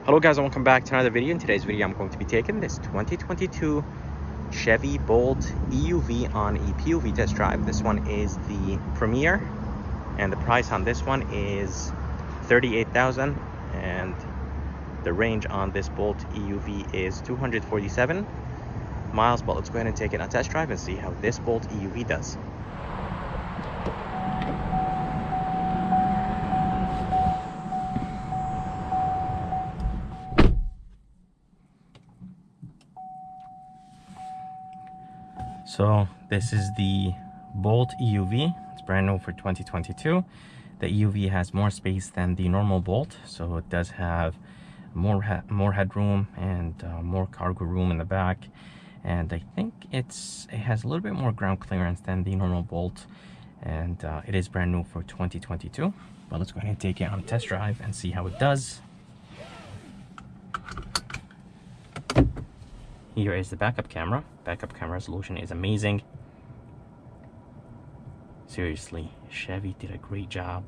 Hello guys, and welcome back to another video. In today's video I'm going to be taking this 2022 Chevy Bolt EUV on a POV test drive. This one is the Premier and the price on this one is $38,000 and the range on this Bolt EUV is 247 miles. But let's go ahead and take it on a test drive and see how this Bolt EUV does. So this is the Bolt EUV. It's brand new for 2022. The EUV has more space than the normal Bolt, so it does have more headroom and more cargo room in the back. And I think it has a little bit more ground clearance than the normal Bolt, and it is brand new for 2022. But let's go ahead and take it on a test drive and see how it does. Here is the backup camera. Backup camera resolution is amazing. Seriously, Chevy did a great job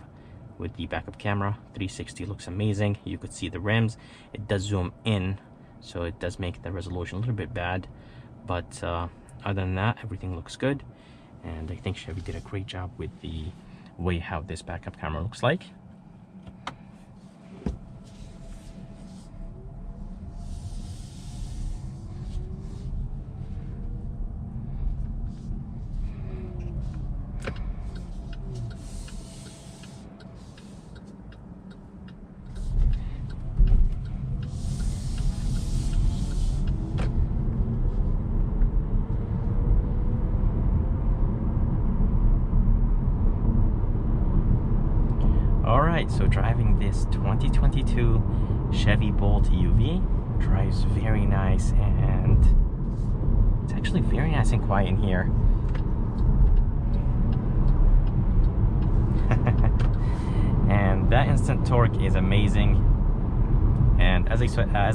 with the backup camera. 360 looks amazing. You could see the rims. It does zoom in, so it does make the resolution a little bit bad. But other than that, everything looks good. And I think Chevy did a great job with the way how this backup camera looks like. Alright, so driving this 2022 Chevy Bolt EUV drives very nice, and it's actually very nice and quiet in here. And that instant torque is amazing. And as I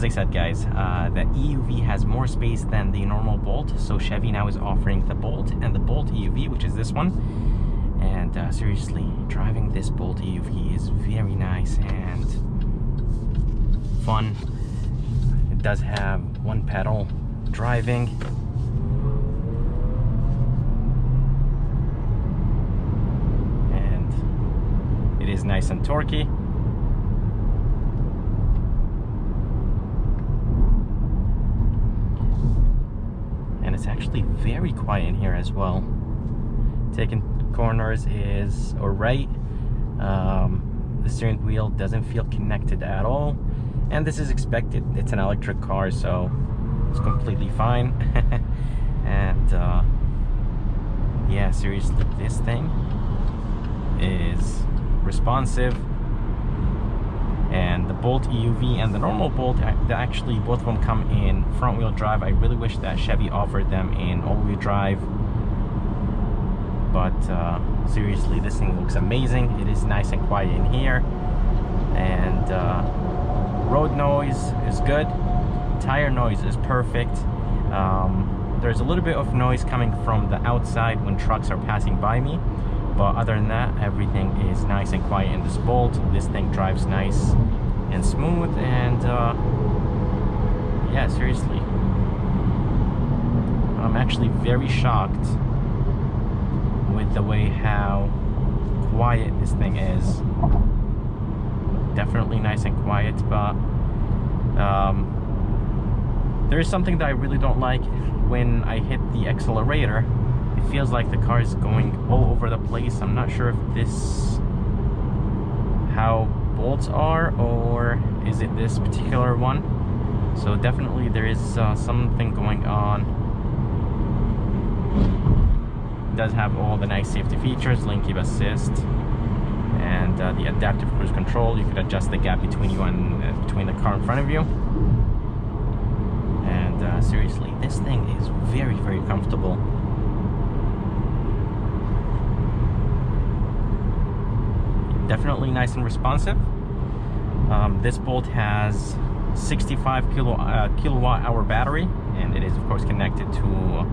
said guys, the EUV has more space than the normal Bolt, so Chevy now is offering the Bolt and the Bolt EUV, which is this one. And seriously, driving this Bolt EUV is very nice and fun. It does have one pedal driving. And it is nice and torquey. And it's actually very quiet in here as well. Taking corners is alright. The steering wheel doesn't feel connected at all, and this is expected. It's an electric car, so it's completely fine. And yeah, seriously, this thing is responsive. And the Bolt EUV and the normal Bolt, actually both of them come in front wheel drive. I really wish that Chevy offered them in all-wheel drive. But seriously, this thing looks amazing. It is nice and quiet in here, and road noise is good. Tire noise is perfect. There's a little bit of noise coming from the outside when trucks are passing by me, but other than that, everything is nice and quiet in this Bolt. This thing drives nice and smooth, and yeah, seriously, I'm actually very shocked with the way how quiet this thing is. Definitely nice and quiet, but there is something that I really don't like. When I hit the accelerator, it feels like the car is going all over the place. I'm not sure if this how Bolts are, or is it this particular one. So definitely there is something going on. Does have all the nice safety features, lane keep assist, and the adaptive cruise control. You could adjust the gap between you and between the car in front of you. And seriously, this thing is very, very comfortable. Definitely nice and responsive. This Bolt has 65 kilowatt hour battery, and it is of course connected to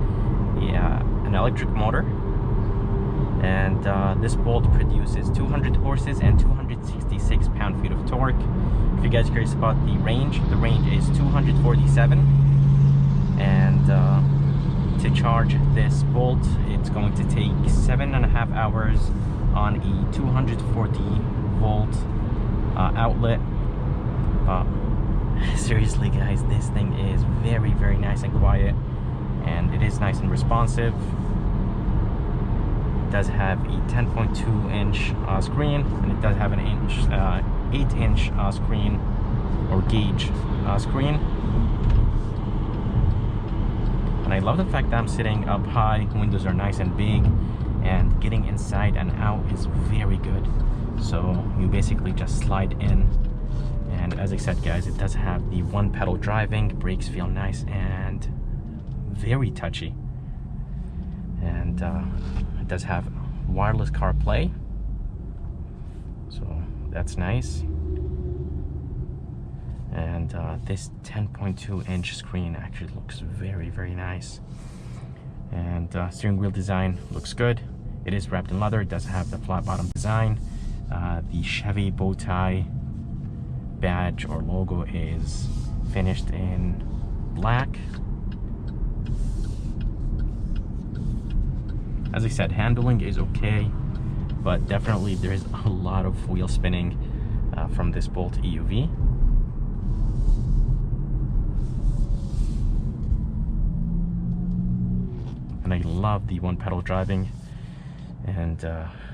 an electric motor. And this Bolt produces 200 horses and 266 pound-feet of torque. If you guys are curious about the range is 247. And to charge this Bolt, it's going to take 7.5 hours on a 240 volt outlet. Seriously guys, this thing is very, very nice and quiet, and it is nice and responsive. It does have a 10.2 inch screen, and it does have an 8-inch screen or gauge screen. And I love the fact that I'm sitting up high, windows are nice and big, and getting inside and out is very good. So you basically just slide in. And as I said guys, it does have the one pedal driving, brakes feel nice and very touchy. And it does have wireless CarPlay, so that's nice. And this 10.2 inch screen actually looks very, very nice. And steering wheel design looks good. It is wrapped in leather. It does have the flat bottom design. The Chevy bow tie badge or logo is finished in black. As I said, handling is okay, but definitely there's a lot of wheel spinning from this Bolt EUV. And I love the one pedal driving. And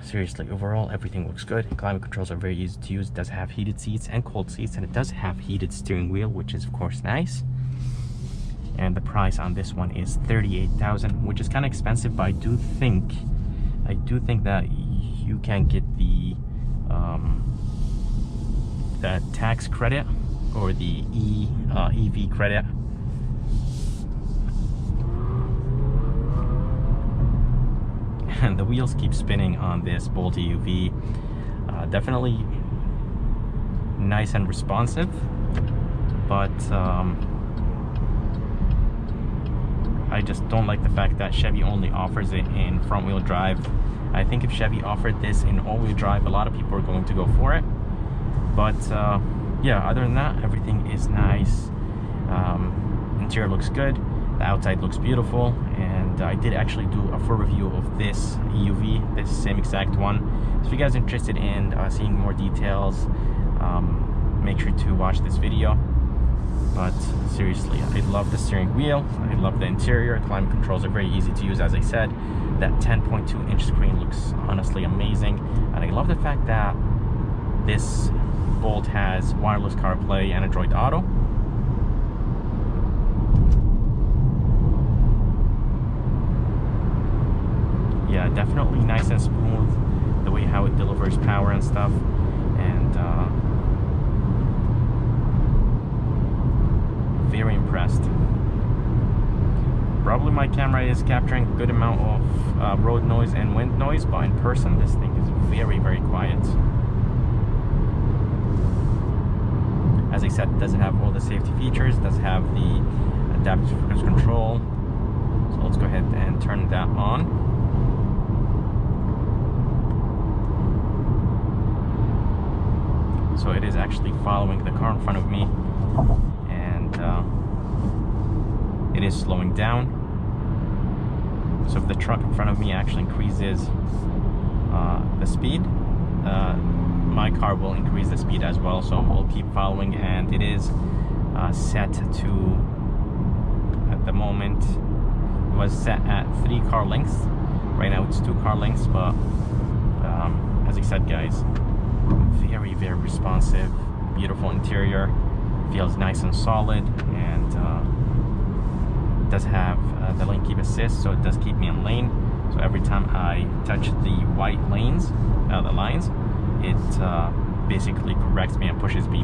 seriously, overall everything looks good. Climate controls are very easy to use. It does have heated seats and cold seats, and it does have heated steering wheel, which is of course nice. And the price on this one is $38,000, which is kind of expensive, but I do think that you can get the tax credit or the EV credit. And the wheels keep spinning on this Bolt EUV. Definitely nice and responsive, but I just don't like the fact that Chevy only offers it in front wheel drive. I think if Chevy offered this in all-wheel drive, a lot of people are going to go for it. But yeah, other than that, everything is nice. Interior looks good. The outside looks beautiful, and I did actually do a full review of this EUV, this same exact one. So if you guys are interested in seeing more details, make sure to watch this video. But seriously, I love the steering wheel, I love the interior. Climate controls are very easy to use. As I said, that 10.2 inch screen looks honestly amazing, and I love the fact that this Bolt has wireless CarPlay and Android Auto. Yeah, definitely nice and smooth, the way how it delivers power and stuff. And very impressed. Probably my camera is capturing a good amount of road noise and wind noise, but in person this thing is very, very quiet. As I said, it doesn't have all the safety features. It does have the adaptive cruise control. So let's go ahead and turn that on. So it is actually following the car in front of me, and it is slowing down. So if the truck in front of me actually increases the speed, my car will increase the speed as well. So we'll keep following, and it is set to, at the moment, it was set at 3 car lengths. Right now it's 2 car lengths, but as I said guys, very, very responsive, beautiful interior, feels nice and solid, and it does have the lane keep assist, so it does keep me in lane. So every time I touch the white lanes, the lines, it basically corrects me and pushes me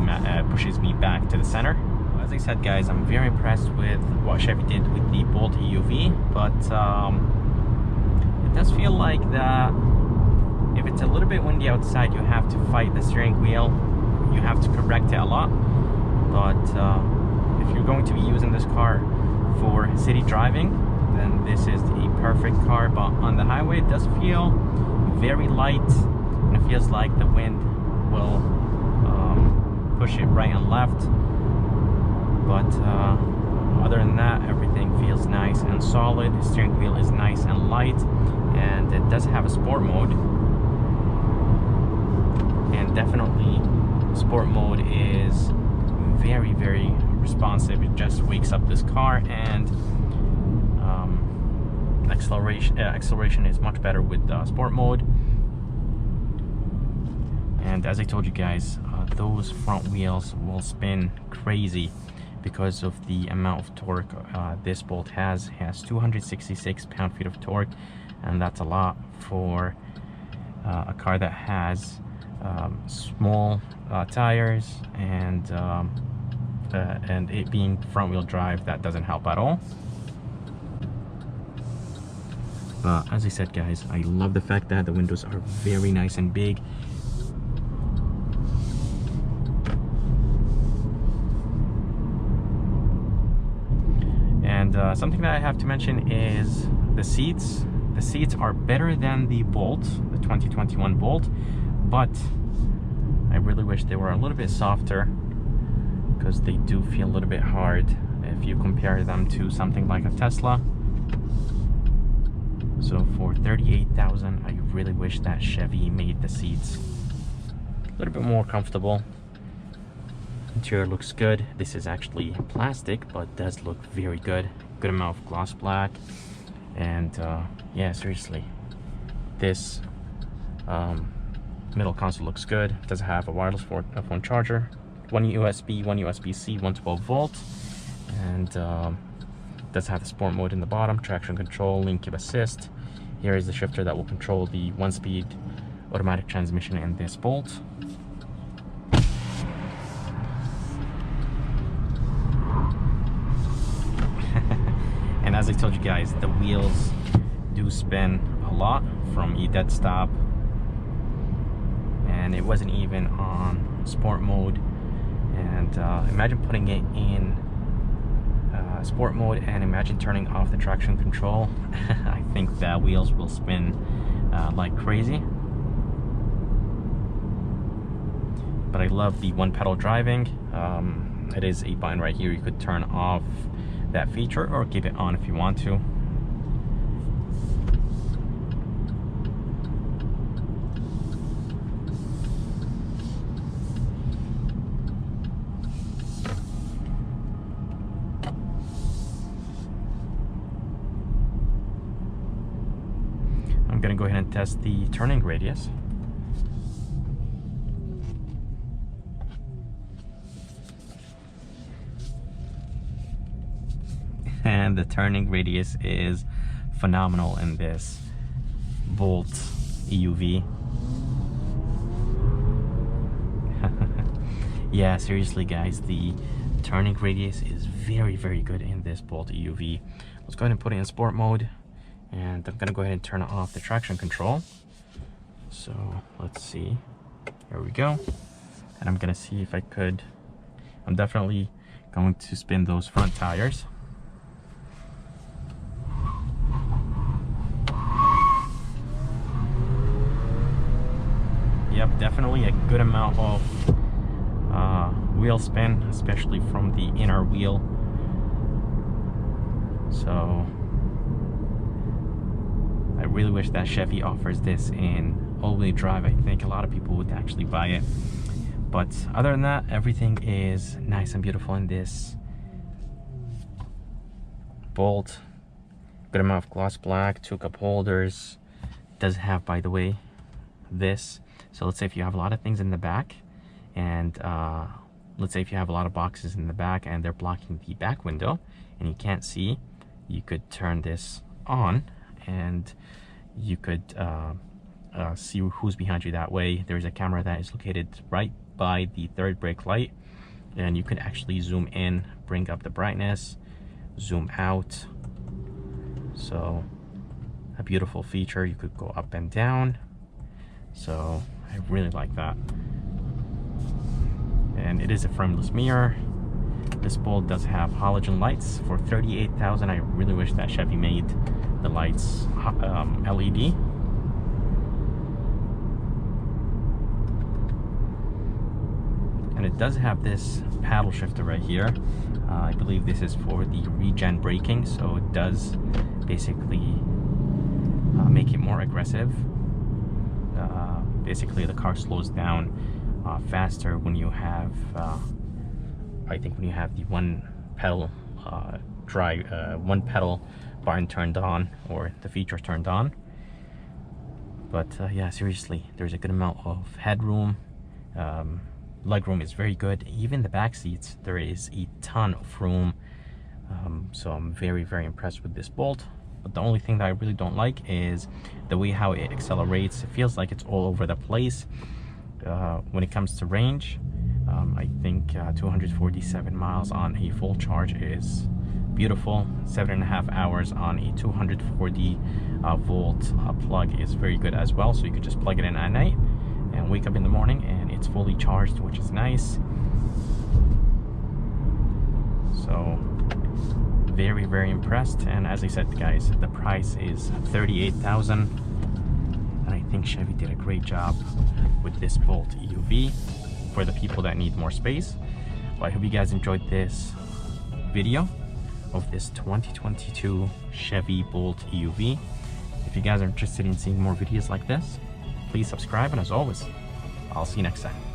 back to the center. As I said guys, I'm very impressed with what Chevy did with the Bolt EUV, but it does feel like that if it's a little bit windy outside, you have to fight the steering wheel. You have to correct it a lot. But if you're going to be using this car for city driving, then this is the perfect car. But on the highway, it does feel very light, and it feels like the wind will push it right and left. But other than that, everything feels nice and solid. The steering wheel is nice and light, and it does have a sport mode. And definitely, sport mode is very, very responsive. It just wakes up this car, and acceleration is much better with sport mode. And as I told you guys, those front wheels will spin crazy because of the amount of torque this Bolt has. It has 266 pound-feet of torque, and that's a lot for a car that has small tires, and it being front-wheel drive, that doesn't help at all. But as I said, guys, I love the fact that the windows are very nice and big. And something that I have to mention is the seats. The seats are better than the Bolt, the 2021 Bolt, but I really wish they were a little bit softer, because they do feel a little bit hard if you compare them to something like a Tesla. So for $38,000, I really wish that Chevy made the seats a little bit more comfortable. Interior looks good. This is actually plastic, but does look very good. Good amount of gloss black. And yeah, seriously, this middle console looks good. It does have a wireless phone charger, one USB, one USB-C, 112 volt, and does have the sport mode in the bottom, traction control, lane keep assist. Here is the shifter that will control the 1-speed automatic transmission in this Bolt. And as I told you guys, the wheels do spin a lot from dead stop, and it wasn't even on sport mode. And imagine putting it in sport mode, and imagine turning off the traction control. I think the wheels will spin like crazy. But I love the one pedal driving. It is a button right here. You could turn off that feature or keep it on if you want to. I'm gonna go ahead and test the turning radius. And the turning radius is phenomenal in this Bolt EUV. Yeah, seriously guys, the turning radius is very, very good in this Bolt EUV. Let's go ahead and put it in sport mode, and I'm gonna go ahead and turn off the traction control. So let's see, here we go. And I'm gonna see if I could, I'm definitely going to spin those front tires. Yep, definitely a good amount of wheel spin, especially from the inner wheel. So I really wish that Chevy offers this in all-wheel drive. I think a lot of people would actually buy it. But other than that, everything is nice and beautiful in this Bolt. Good amount of gloss black, 2 cup holders. Does have, by the way, this. So let's say if you have a lot of things in the back, and let's say if you have a lot of boxes in the back and they're blocking the back window and you can't see, you could turn this on and you could see who's behind you that way. There's a camera that is located right by the third brake light, and you could actually zoom in, bring up the brightness, zoom out. So a beautiful feature. You could go up and down. So I really like that. And it is a frameless mirror. This Bolt does have halogen lights for $38,000. I really wish that Chevy made the lights LED. And it does have this paddle shifter right here. I believe this is for the regen braking, so it does basically make it more aggressive. Basically, the car slows down faster when you have, I think, when you have the one pedal button turned on, or the feature turned on. But yeah, seriously, there's a good amount of headroom. Legroom is very good. Even the back seats, there is a ton of room. So I'm very, very impressed with this Bolt. But the only thing that I really don't like is the way how it accelerates. It feels like it's all over the place. When it comes to range, I think 247 miles on a full charge is beautiful. 7.5 hours on a 240 volt plug is very good as well. So you could just plug it in at night and wake up in the morning and it's fully charged, which is nice. So very, very impressed. And as I said, guys, the price is $38,000, and I think Chevy did a great job with this Bolt EUV for the people that need more space. Well, I hope you guys enjoyed this video of this 2022 Chevy Bolt EUV. If you guys are interested in seeing more videos like this, please subscribe, and as always, I'll see you next time.